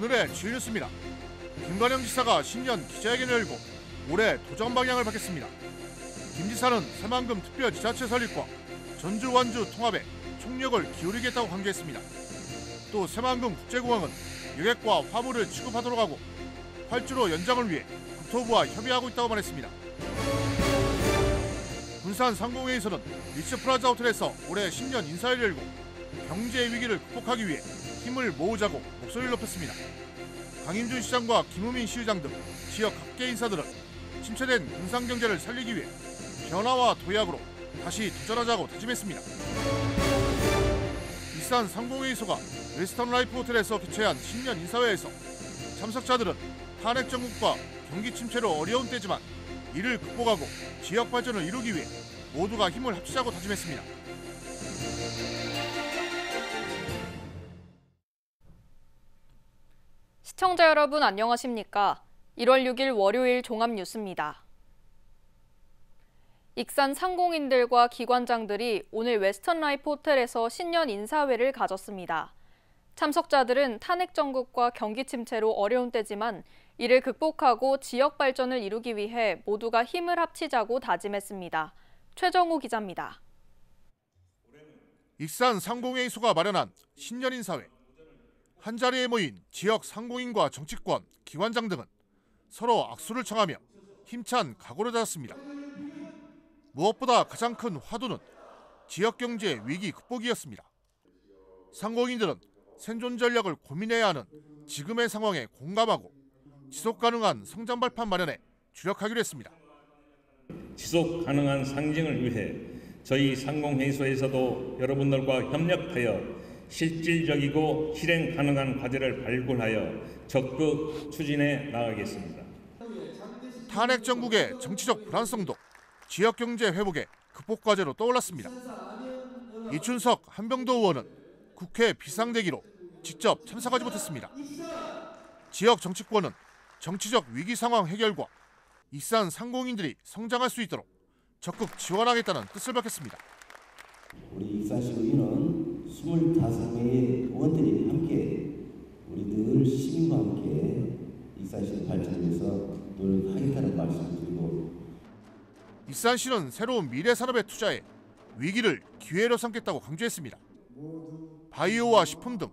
오늘의 주요 뉴스입니다. 김관영 지사가 신년 기자회견을 열고 올해 도전 방향을 밝혔습니다. 김 지사는 새만금 특별지자체 설립과 전주 완주 통합에 총력을 기울이겠다고 강조했습니다. 또 새만금 국제공항은 여객과 화물을 취급하도록 하고 활주로 연장을 위해 국토부와 협의하고 있다고 말했습니다. 군산 상공회의소는 리츠플라자 호텔에서 올해 신년 인사회를 열고 경제 위기를 극복하기 위해 힘을 모으자고 목소리를 높였습니다. 강인준 시장과 김우민 시의장 등 지역 각계 인사들은 침체된 군산 경제를 살리기 위해 변화와 도약으로 다시 도전하자고 다짐했습니다. 일산 상공회의소가 웨스턴 라이프 호텔에서 개최한 신년 인사회에서 참석자들은 탄핵 정국과 경기 침체로 어려운 때지만 이를 극복하고 지역 발전을 이루기 위해 모두가 힘을 합치자고 다짐했습니다. 시청자 여러분 안녕하십니까? 1월 6일 월요일 종합뉴스입니다. 익산 상공인들과 기관장들이 오늘 웨스턴 라이프 호텔에서 신년 인사회를 가졌습니다. 참석자들은 탄핵 정국과 경기 침체로 어려운 때지만 이를 극복하고 지역 발전을 이루기 위해 모두가 힘을 합치자고 다짐했습니다. 최정우 기자입니다. 익산 상공회의소가 마련한 신년 인사회. 한자리에 모인 지역 상공인과 정치권, 기관장 등은 서로 악수를 청하며 힘찬 각오를 다졌습니다. 무엇보다 가장 큰 화두는 지역 경제 위기 극복이었습니다. 상공인들은 생존 전략을 고민해야 하는 지금의 상황에 공감하고 지속 가능한 성장 발판 마련에 주력하기로 했습니다. 지속 가능한 상징을 위해 저희 상공회의소에서도 여러분들과 협력하여 실질적이고 실행 가능한 과제를 발굴하여 적극 추진해 나가겠습니다. 탄핵 정국의 정치적 불안성도 지역 경제 회복의 극복 과제로 떠올랐습니다. 이춘석 한병도 의원은 국회 비상대기로 직접 참석하지 못했습니다. 지역 정치권은 정치적 위기 상황 해결과 익산 상공인들이 성장할 수 있도록 적극 지원하겠다는 뜻을 밝혔습니다. 우리 익산시의회는 25명의 의원들이 함께 우리 늘 시민과 함께 익산시 발전을 위해서 노력하겠다는 말씀을 드리고, 익산시는 새로운 미래 산업에 투자해 위기를 기회로 삼겠다고 강조했습니다. 바이오와 식품 등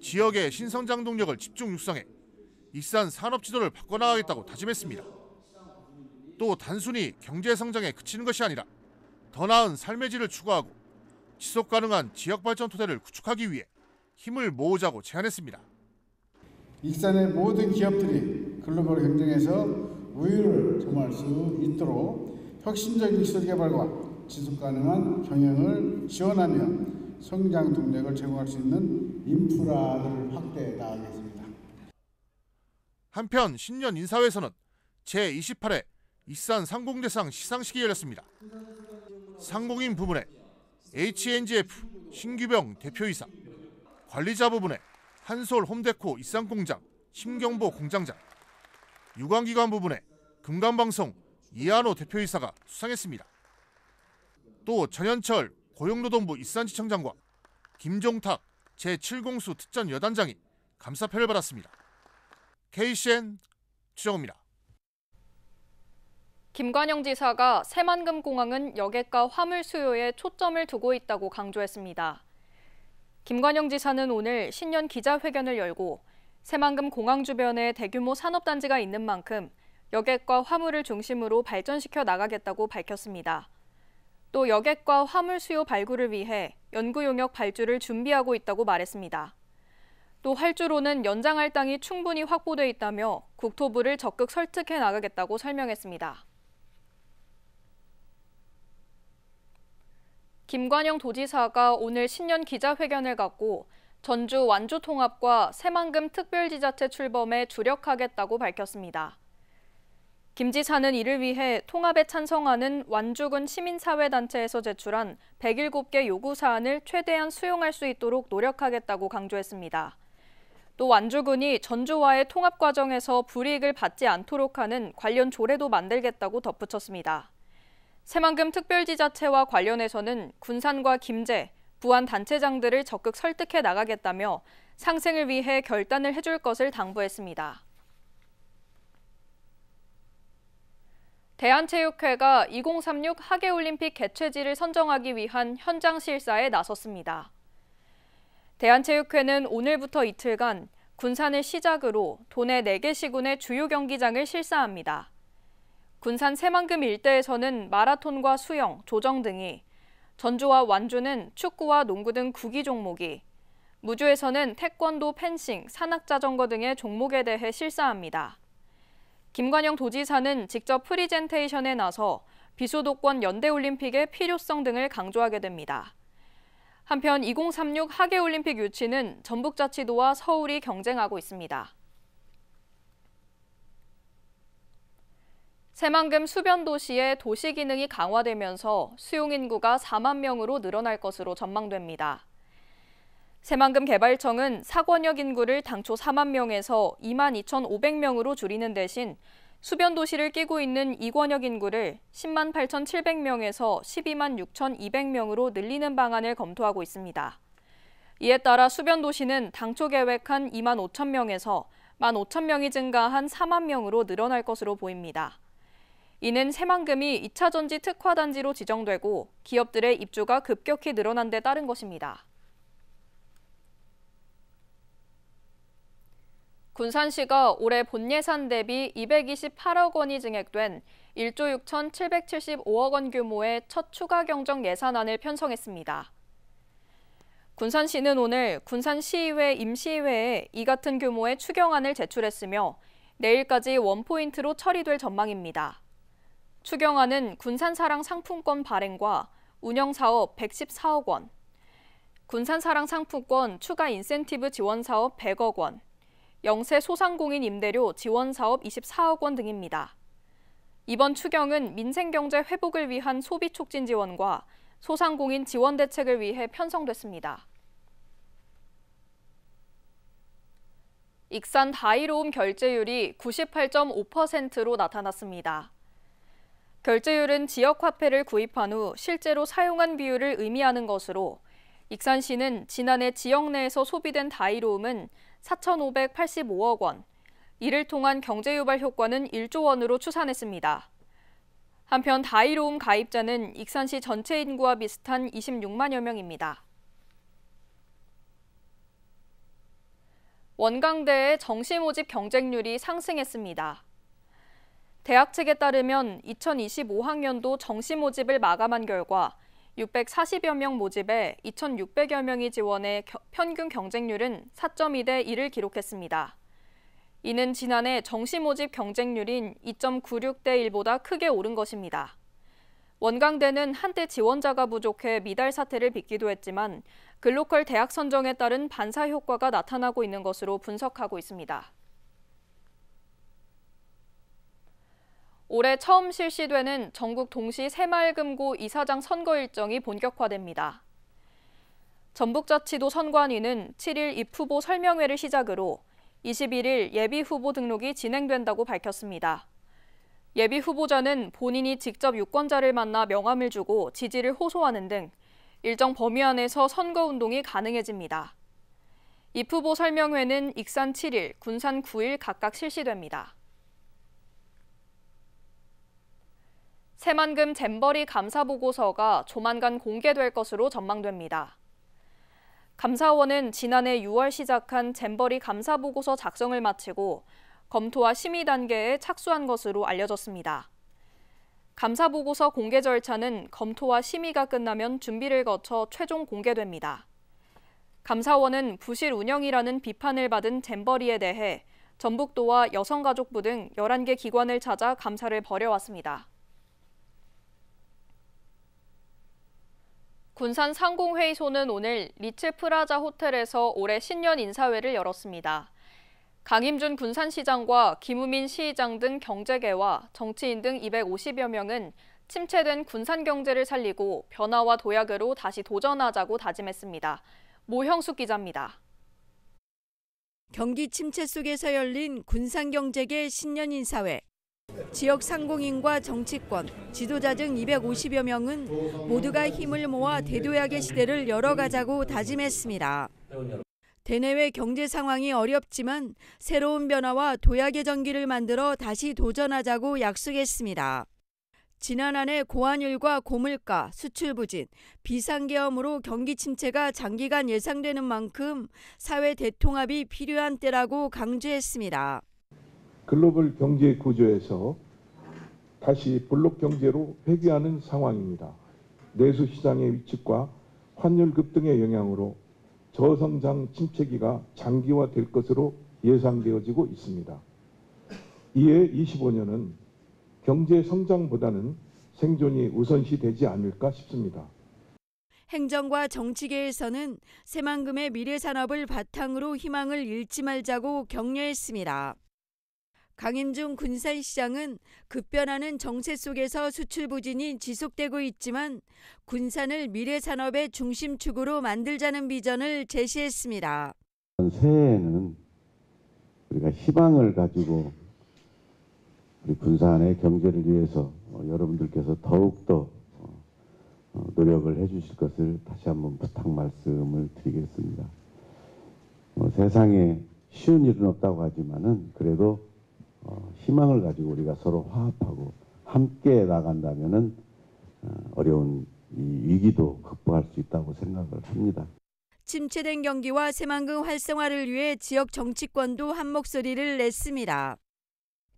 지역의 신성장 동력을 집중 육성해 익산 산업 지도를 바꿔나가겠다고 다짐했습니다. 또 단순히 경제 성장에 그치는 것이 아니라 더 나은 삶의 질을 추구하고 지속 가능한 지역 발전 토대를 구축하기 위해 힘을 모으자고 제안했습니다. 익산의 모든 기업들이 글로벌 경쟁에서 우위를 점할 수 있도록 혁신적인 시설 개발과 지속 가능한 경영을 지원하며 성장 동력을 제공할 수 있는 인프라를 확대해 나가겠습니다. 한편 신년 인사회에서는 제28회 익산 상공대상 시상식이 열렸습니다. 상공인 부문에 HNGF 신규병 대표이사, 관리자 부분에 한솔 홈데코 익산공장 심경보 공장장, 유관기관 부분에 금강방송 이한호 대표이사가 수상했습니다. 또 전현철 고용노동부 익산지청장과 김종탁 제7공수 특전 여단장이 감사패를 받았습니다. KCN 추정호입니다. 김관영 지사가 새만금 공항은 여객과 화물 수요에 초점을 두고 있다고 강조했습니다. 김관영 지사는 오늘 신년 기자회견을 열고 새만금 공항 주변에 대규모 산업단지가 있는 만큼 여객과 화물을 중심으로 발전시켜 나가겠다고 밝혔습니다. 또 여객과 화물 수요 발굴을 위해 연구 용역 발주를 준비하고 있다고 말했습니다. 또 활주로는 연장할 땅이 충분히 확보돼 있다며 국토부를 적극 설득해 나가겠다고 설명했습니다. 김관영 도지사가 오늘 신년 기자회견을 갖고 전주 완주 통합과 새만금 특별지자체 출범에 주력하겠다고 밝혔습니다. 김 지사는 이를 위해 통합에 찬성하는 완주군 시민사회단체에서 제출한 107개 요구사안을 최대한 수용할 수 있도록 노력하겠다고 강조했습니다. 또 완주군이 전주와의 통합 과정에서 불이익을 받지 않도록 하는 관련 조례도 만들겠다고 덧붙였습니다. 새만금 특별지자체와 관련해서는 군산과 김제, 부안 단체장들을 적극 설득해 나가겠다며 상생을 위해 결단을 해줄 것을 당부했습니다. 대한체육회가 2036 하계올림픽 개최지를 선정하기 위한 현장 실사에 나섰습니다. 대한체육회는 오늘부터 이틀간 군산을 시작으로 도내 4개 시군의 주요 경기장을 실사합니다. 군산 새만금 일대에서는 마라톤과 수영, 조정 등이, 전주와 완주는 축구와 농구 등 구기 종목이, 무주에서는 태권도, 펜싱, 산악자전거 등의 종목에 대해 실사합니다. 김관영 도지사는 직접 프리젠테이션에 나서 비수도권 연대올림픽의 필요성 등을 강조하게 됩니다. 한편 2036 하계올림픽 유치는 전북자치도와 서울이 경쟁하고 있습니다. 새만금 수변도시의 도시 기능이 강화되면서 수용 인구가 4만 명으로 늘어날 것으로 전망됩니다. 새만금 개발청은 사권역 인구를 당초 4만 명에서 2만 2,500명으로 줄이는 대신 수변도시를 끼고 있는 이권역 인구를 10만 8,700명에서 12만 6,200명으로 늘리는 방안을 검토하고 있습니다. 이에 따라 수변도시는 당초 계획한 2만 5천 명에서 1만 5천 명이 증가한 4만 명으로 늘어날 것으로 보입니다. 이는 새만금이 2차 전지 특화단지로 지정되고 기업들의 입주가 급격히 늘어난 데 따른 것입니다. 군산시가 올해 본예산 대비 228억 원이 증액된 1조 6,775억 원 규모의 첫 추가 경정 예산안을 편성했습니다. 군산시는 오늘 군산시의회 임시회에 이 같은 규모의 추경안을 제출했으며 내일까지 원포인트로 처리될 전망입니다. 추경안은 군산사랑 상품권 발행과 운영사업 114억 원, 군산사랑 상품권 추가 인센티브 지원 사업 100억 원, 영세 소상공인 임대료 지원 사업 24억 원 등입니다. 이번 추경은 민생경제 회복을 위한 소비 촉진 지원과 소상공인 지원 대책을 위해 편성됐습니다. 익산 다이로움 결제율이 98.5%로 나타났습니다. 결제율은 지역화폐를 구입한 후 실제로 사용한 비율을 의미하는 것으로 익산시는 지난해 지역 내에서 소비된 다이로움은 4,585억 원, 이를 통한 경제유발 효과는 1조 원으로 추산했습니다. 한편 다이로움 가입자는 익산시 전체 인구와 비슷한 26만여 명입니다. 원광대의 정시 모집 경쟁률이 상승했습니다. 대학 측에 따르면 2025학년도 정시 모집을 마감한 결과 640여 명 모집에 2,600여 명이 지원해 평균 경쟁률은 4.2대 1을 기록했습니다. 이는 지난해 정시 모집 경쟁률인 2.96대 1보다 크게 오른 것입니다. 원광대는 한때 지원자가 부족해 미달 사태를 빚기도 했지만 글로컬 대학 선정에 따른 반사 효과가 나타나고 있는 것으로 분석하고 있습니다. 올해 처음 실시되는 전국 동시 새마을금고 이사장 선거 일정이 본격화됩니다. 전북자치도 선관위는 7일 입후보 설명회를 시작으로 21일 예비후보 등록이 진행된다고 밝혔습니다. 예비후보자는 본인이 직접 유권자를 만나 명함을 주고 지지를 호소하는 등 일정 범위 안에서 선거운동이 가능해집니다. 입후보 설명회는 익산 7일, 군산 9일 각각 실시됩니다. 새만금 잼버리 감사보고서가 조만간 공개될 것으로 전망됩니다. 감사원은 지난해 6월 시작한 잼버리 감사보고서 작성을 마치고 검토와 심의 단계에 착수한 것으로 알려졌습니다. 감사보고서 공개 절차는 검토와 심의가 끝나면 준비를 거쳐 최종 공개됩니다. 감사원은 부실 운영이라는 비판을 받은 잼버리에 대해 전북도와 여성가족부 등 11개 기관을 찾아 감사를 벌여왔습니다. 군산 상공회의소는 오늘 리츠 프라자 호텔에서 올해 신년 인사회를 열었습니다. 강임준 군산시장과 김우민 시의장 등 경제계와 정치인 등 250여 명은 침체된 군산 경제를 살리고 변화와 도약으로 다시 도전하자고 다짐했습니다. 모형숙 기자입니다. 경기 침체 속에서 열린 군산경제계 신년 인사회. 지역 상공인과 정치권, 지도자 등 250여 명은 모두가 힘을 모아 대도약의 시대를 열어가자고 다짐했습니다. 대내외 경제 상황이 어렵지만 새로운 변화와 도약의 전기를 만들어 다시 도전하자고 약속했습니다. 지난 한 해 고환율과 고물가, 수출 부진, 비상계엄으로 경기 침체가 장기간 예상되는 만큼 사회 대통합이 필요한 때라고 강조했습니다. 글로벌 경제 구조에서 다시 블록 경제로 회귀하는 상황입니다. 내수 시장의 위축과 환율 급등의 영향으로 저성장 침체기가 장기화될 것으로 예상되어지고 있습니다. 이에 25년은 경제 성장보다는 생존이 우선시 되지 않을까 싶습니다. 행정과 정치계에서는 새만금의 미래 산업을 바탕으로 희망을 잃지 말자고 격려했습니다. 강인중 군산시장은 급변하는 정세 속에서 수출 부진이 지속되고 있지만 군산을 미래 산업의 중심축으로 만들자는 비전을 제시했습니다. 새해에는 우리가 희망을 가지고 우리 군산의 경제를 위해서 여러분들께서 더욱더 노력을 해주실 것을 다시 한번 부탁 말씀을 드리겠습니다. 세상에 쉬운 일은 없다고 하지만은 그래도 희망을 가지고 우리가 서로 화합하고 함께 나간다면은 어려운 이 위기도 극복할 수 있다고 생각을 합니다. 침체된 경기와 새만금 활성화를 위해 지역 정치권도 한 목소리를 냈습니다.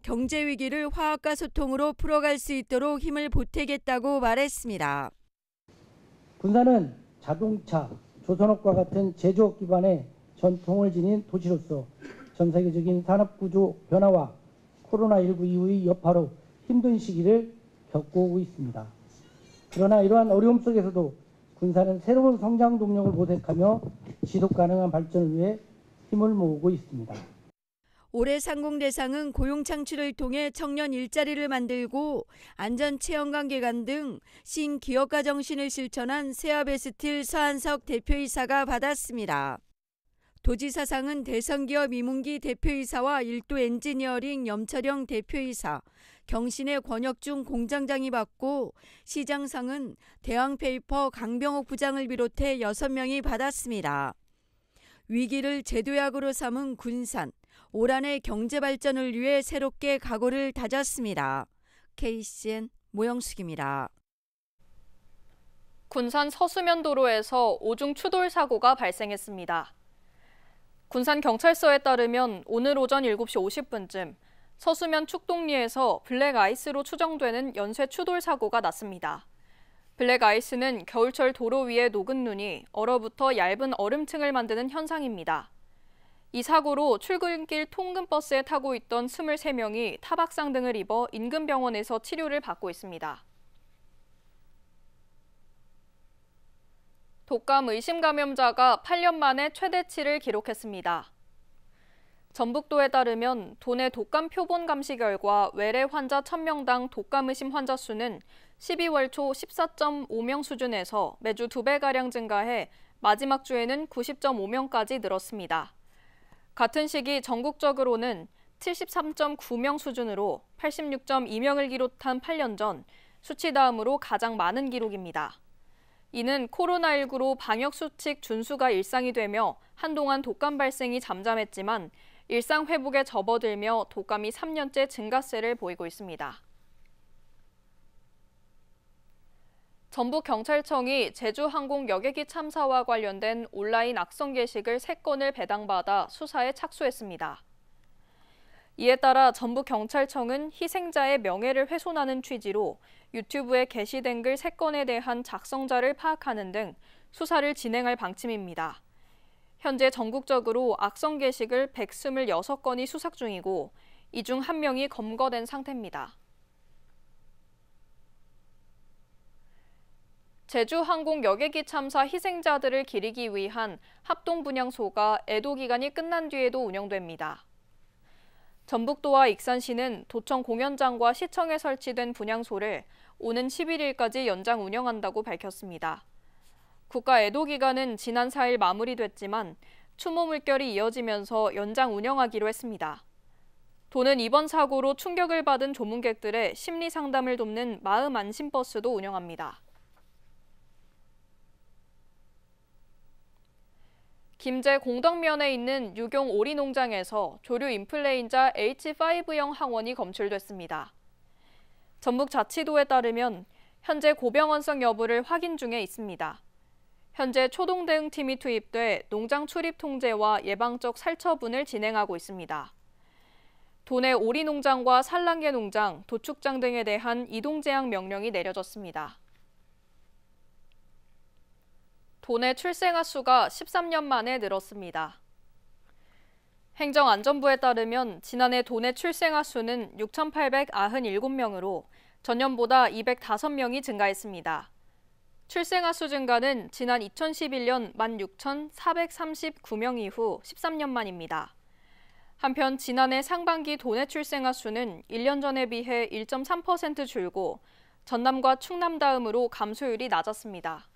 경제 위기를 화합과 소통으로 풀어갈 수 있도록 힘을 보태겠다고 말했습니다. 군산은 자동차, 조선업과 같은 제조업 기반의 전통을 지닌 도시로서 전 세계적인 산업구조 변화와 코로나19 이후의 여파로 힘든 시기를 겪고 있습니다. 그러나 이러한 어려움 속에서도 군산은 새로운 성장 동력을 모색하며 지속 가능한 발전을 위해 힘을 모으고 있습니다. 올해 상공대상은 고용 창출을 통해 청년 일자리를 만들고 안전체험관 개관 등 신기업가 정신을 실천한 세아베스틸 서한석 대표이사가 받았습니다. 도지사상은 대선기업 이문기 대표이사와 일도 엔지니어링 염철영 대표이사, 경신의 권혁중 공장장이 받고 시장상은 대왕페이퍼 강병옥 부장을 비롯해 6명이 받았습니다. 위기를 제도약으로 삼은 군산, 올 한 해 경제 발전을 위해 새롭게 각오를 다졌습니다. KCN 모영숙입니다. 군산 서수면 도로에서 오중 추돌 사고가 발생했습니다. 군산경찰서에 따르면 오늘 오전 7시 50분쯤 서수면 축동리에서 블랙아이스로 추정되는 연쇄 추돌 사고가 났습니다. 블랙아이스는 겨울철 도로 위에 녹은 눈이 얼어붙어 얇은 얼음층을 만드는 현상입니다. 이 사고로 출근길 통근버스에 타고 있던 23명이 타박상 등을 입어 인근 병원에서 치료를 받고 있습니다. 독감 의심 감염자가 8년 만에 최대치를 기록했습니다. 전북도에 따르면 도내 독감 표본 감시 결과 외래 환자 1000명당 독감 의심 환자 수는 12월 초 14.5명 수준에서 매주 2배가량 증가해 마지막 주에는 90.5명까지 늘었습니다. 같은 시기 전국적으로는 73.9명 수준으로 86.2명을 기록한 8년 전 수치 다음으로 가장 많은 기록입니다. 이는 코로나19로 방역수칙 준수가 일상이 되며 한동안 독감 발생이 잠잠했지만 일상 회복에 접어들며 독감이 3년째 증가세를 보이고 있습니다. 전북경찰청이 제주항공 여객기 참사와 관련된 온라인 악성 게시글 3건을 배당받아 수사에 착수했습니다. 이에 따라 전북경찰청은 희생자의 명예를 훼손하는 취지로 유튜브에 게시된 글 3건에 대한 작성자를 파악하는 등 수사를 진행할 방침입니다. 현재 전국적으로 악성 게시글 126건이 수색 중이고 이 중 1명이 검거된 상태입니다. 제주항공 여객기 참사 희생자들을 기리기 위한 합동분향소가 애도 기간이 끝난 뒤에도 운영됩니다. 전북도와 익산시는 도청 공연장과 시청에 설치된 분향소를 오는 11일까지 연장 운영한다고 밝혔습니다. 국가 애도 기간은 지난 4일 마무리됐지만 추모 물결이 이어지면서 연장 운영하기로 했습니다. 도는 이번 사고로 충격을 받은 조문객들의 심리 상담을 돕는 마음 안심 버스도 운영합니다. 김제 공덕면에 있는 유경 오리 농장에서 조류 인플루엔자 H5형 항원이 검출됐습니다. 전북자치도에 따르면 현재 고병원성 여부를 확인 중에 있습니다. 현재 초동대응팀이 투입돼 농장 출입 통제와 예방적 살처분을 진행하고 있습니다. 도내 오리 농장과 산란계 농장, 도축장 등에 대한 이동 제한 명령이 내려졌습니다. 도내 출생아 수가 13년 만에 늘었습니다. 행정안전부에 따르면 지난해 도내 출생아 수는 6,897명으로 전년보다 205명이 증가했습니다. 출생아 수 증가는 지난 2011년 16,439명 이후 13년 만입니다. 한편 지난해 상반기 도내 출생아 수는 1년 전에 비해 1.3% 줄고 전남과 충남 다음으로 감소율이 낮았습니다.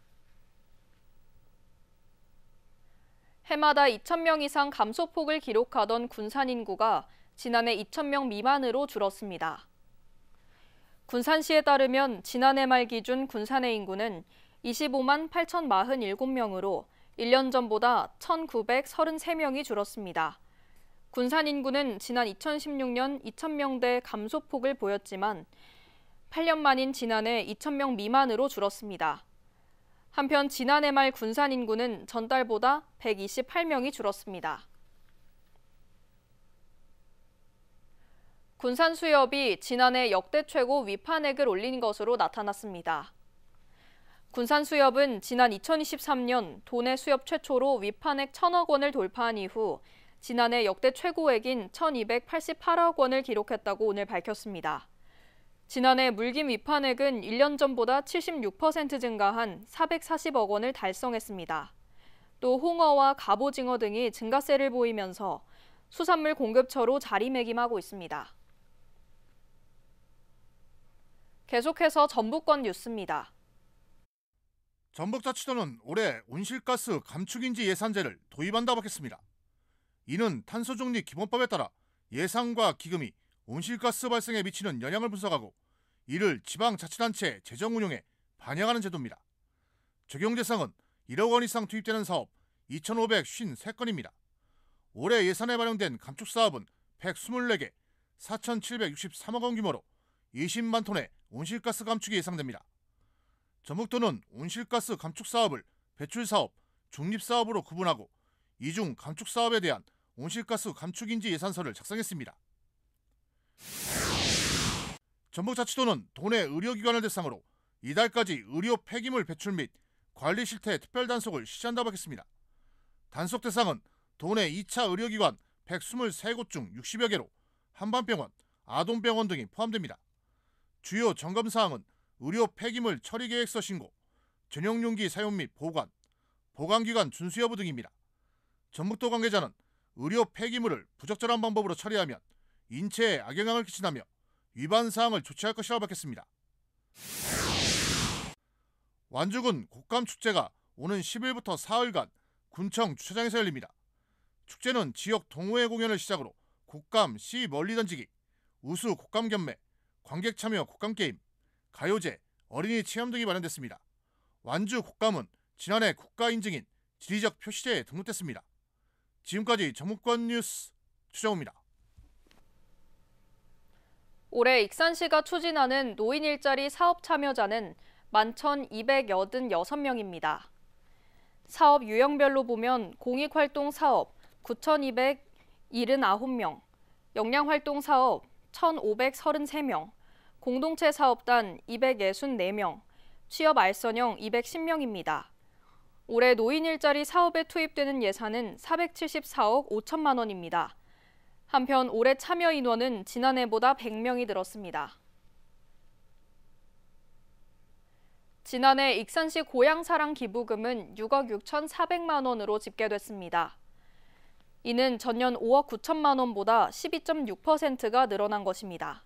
해마다 2,000명 이상 감소폭을 기록하던 군산 인구가 지난해 2,000명 미만으로 줄었습니다. 군산시에 따르면 지난해 말 기준 군산의 인구는 25만 8,047명으로 1년 전보다 1,933명이 줄었습니다. 군산 인구는 지난 2016년 2,000명대 감소폭을 보였지만 8년 만인 지난해 2,000명 미만으로 줄었습니다. 한편 지난해 말 군산 인구는 전달보다 128명이 줄었습니다. 군산 수협이 지난해 역대 최고 위판액을 올린 것으로 나타났습니다. 군산 수협은 지난 2023년 도내 수협 최초로 위판액 1,000억 원을 돌파한 이후 지난해 역대 최고액인 1,288억 원을 기록했다고 오늘 밝혔습니다. 지난해 물김 위판액은 1년 전보다 76% 증가한 440억 원을 달성했습니다. 또 홍어와 갑오징어 등이 증가세를 보이면서 수산물 공급처로 자리매김하고 있습니다. 계속해서 전북권 뉴스입니다. 전북자치도는 올해 온실가스 감축인지 예산제를 도입한다고 밝혔습니다. 이는 탄소중립 기본법에 따라 예산과 기금이 온실가스 발생에 미치는 영향을 분석하고 이를 지방자치단체 재정 운용에 반영하는 제도입니다. 적용 대상은 1억 원 이상 투입되는 사업 2,553건입니다. 올해 예산에 반영된 감축 사업은 124개, 4,763억 원 규모로 20만 톤의 온실가스 감축이 예상됩니다. 전북도는 온실가스 감축 사업을 배출 사업, 중립 사업으로 구분하고 이중 감축 사업에 대한 온실가스 감축인지 예산서를 작성했습니다. 전북자치도는 도내 의료기관을 대상으로 이달까지 의료 폐기물 배출 및 관리 실태 특별 단속을 실시한다고 밝혔습니다. 단속 대상은 도내 2차 의료기관 123곳 중 60여 개로 한반병원, 아동병원 등이 포함됩니다. 주요 점검 사항은 의료 폐기물 처리 계획서 신고, 전용용기 사용 및 보관, 보관기간 준수 여부 등입니다. 전북도 관계자는 의료 폐기물을 부적절한 방법으로 처리하면 인체에 악영향을 끼친다며 위반 사항을 조치할 것이라고 밝혔습니다. 완주군 곶감축제가 오는 10일부터 사흘간 군청 주차장에서 열립니다. 축제는 지역 동호회 공연을 시작으로 곶감 씨 멀리 던지기, 우수 곶감 경매, 관객 참여 곶감 게임, 가요제, 어린이 체험 등이 마련됐습니다. 완주 곶감은 지난해 국가 인증인 지리적 표시제에 등록됐습니다. 지금까지 전북권 뉴스 주정우입니다. 올해 익산시가 추진하는 노인 일자리 사업 참여자는 11,286명입니다. 사업 유형별로 보면 공익활동 사업 9,279명, 역량활동 사업 1,533명, 공동체 사업단 264명, 취업 알선형 210명입니다. 올해 노인 일자리 사업에 투입되는 예산은 474억 5천만 원입니다. 한편 올해 참여 인원은 지난해보다 100명이 늘었습니다. 지난해 익산시 고향사랑 기부금은 6억 6,400만 원으로 집계됐습니다. 이는 전년 5억 9천만 원보다 12.6%가 늘어난 것입니다.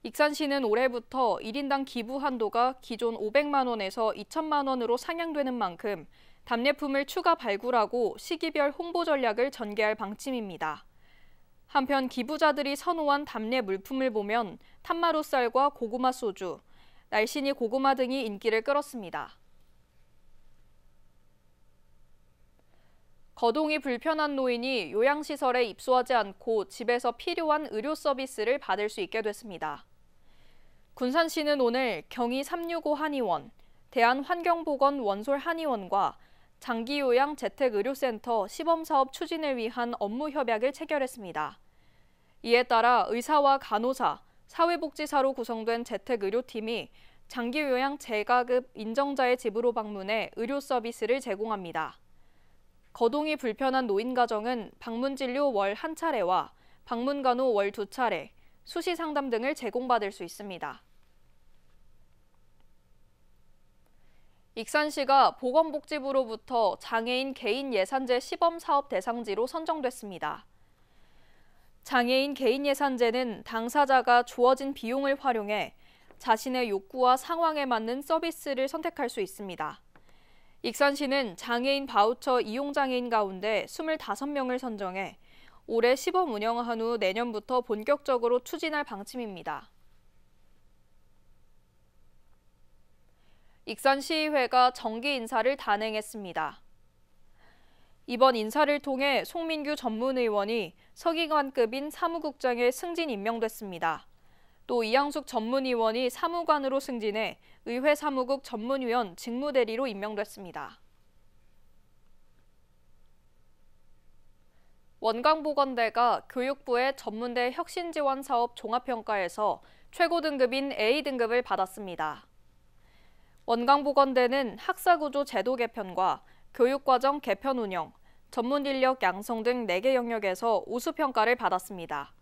익산시는 올해부터 1인당 기부 한도가 기존 500만 원에서 2천만 원으로 상향되는 만큼 답례품을 추가 발굴하고 시기별 홍보 전략을 전개할 방침입니다. 한편 기부자들이 선호한 답례 물품을 보면 탄마루쌀과 고구마 소주, 날씬이 고구마 등이 인기를 끌었습니다. 거동이 불편한 노인이 요양시설에 입소하지 않고 집에서 필요한 의료 서비스를 받을 수 있게 됐습니다. 군산시는 오늘 경희 365 한의원, 대한환경보건 원솔 한의원과 장기요양 재택의료센터 시범사업 추진을 위한 업무 협약을 체결했습니다. 이에 따라 의사와 간호사, 사회복지사로 구성된 재택의료팀이 장기요양 재가급 인정자의 집으로 방문해 의료 서비스를 제공합니다. 거동이 불편한 노인 가정은 방문 진료 월 1차례와 방문 간호 월 2차례, 수시 상담 등을 제공받을 수 있습니다. 익산시가 보건복지부로부터 장애인 개인 예산제 시범 사업 대상지로 선정됐습니다. 장애인 개인 예산제는 당사자가 주어진 비용을 활용해 자신의 욕구와 상황에 맞는 서비스를 선택할 수 있습니다. 익산시는 장애인 바우처 이용장애인 가운데 25명을 선정해 올해 시범 운영한 후 내년부터 본격적으로 추진할 방침입니다. 익산시의회가 정기 인사를 단행했습니다. 이번 인사를 통해 송민규 전문의원이 서기관급인 사무국장에 승진 임명됐습니다. 또 이양숙 전문의원이 사무관으로 승진해 의회 사무국 전문위원 직무대리로 임명됐습니다. 원광보건대가 교육부의 전문대 혁신지원사업 종합평가에서 최고 등급인 A등급을 받았습니다. 원광보건대는 학사구조 제도 개편과 교육과정 개편 운영, 전문인력 양성 등 4개 영역에서 우수평가를 받았습니다.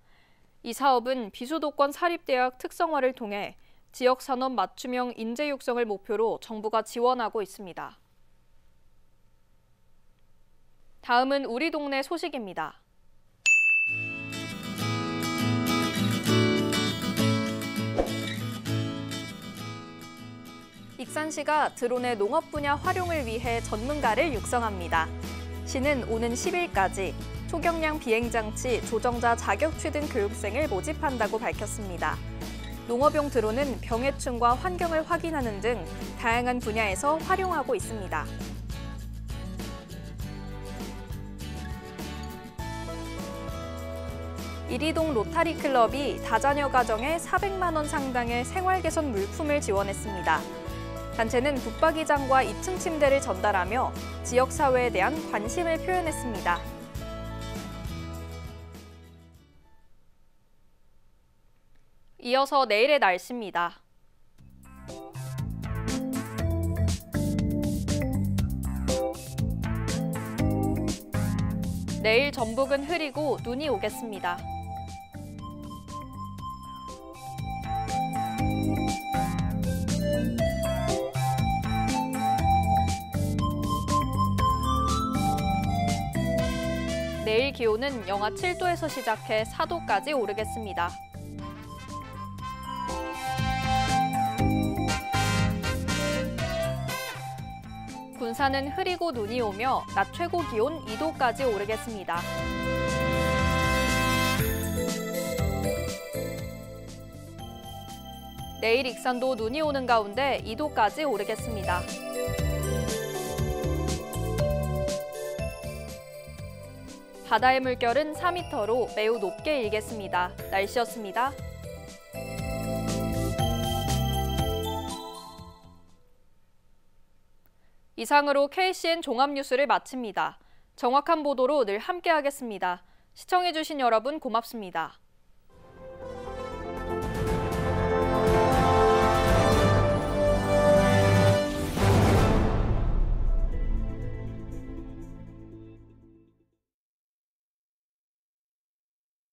이 사업은 비수도권 사립대학 특성화를 통해 지역산업 맞춤형 인재 육성을 목표로 정부가 지원하고 있습니다. 다음은 우리 동네 소식입니다. 익산시가 드론의 농업 분야 활용을 위해 전문가를 육성합니다. 시는 오는 10일까지 초경량 비행장치 조정자 자격 취등 교육생을 모집한다고 밝혔습니다. 농업용 드론은 병해충과 환경을 확인하는 등 다양한 분야에서 활용하고 있습니다. 이리동 로타리 클럽이 다자녀 가정에 400만 원 상당의 생활 개선 물품을 지원했습니다. 단체는 붙박이장과 2층 침대를 전달하며 지역사회에 대한 관심을 표현했습니다. 이어서 내일의 날씨입니다. 내일 전북은 흐리고 눈이 오겠습니다. 내일 기온은 영하 7도에서 시작해 4도까지 오르겠습니다. 군산은 흐리고 눈이 오며 낮 최고 기온 2도까지 오르겠습니다. 내일 익산도 눈이 오는 가운데 2도까지 오르겠습니다. 바다의 물결은 4m로 매우 높게 일겠습니다. 날씨였습니다. 이상으로 KCN 종합뉴스를 마칩니다. 정확한 보도로 늘 함께하겠습니다. 시청해주신 여러분 고맙습니다.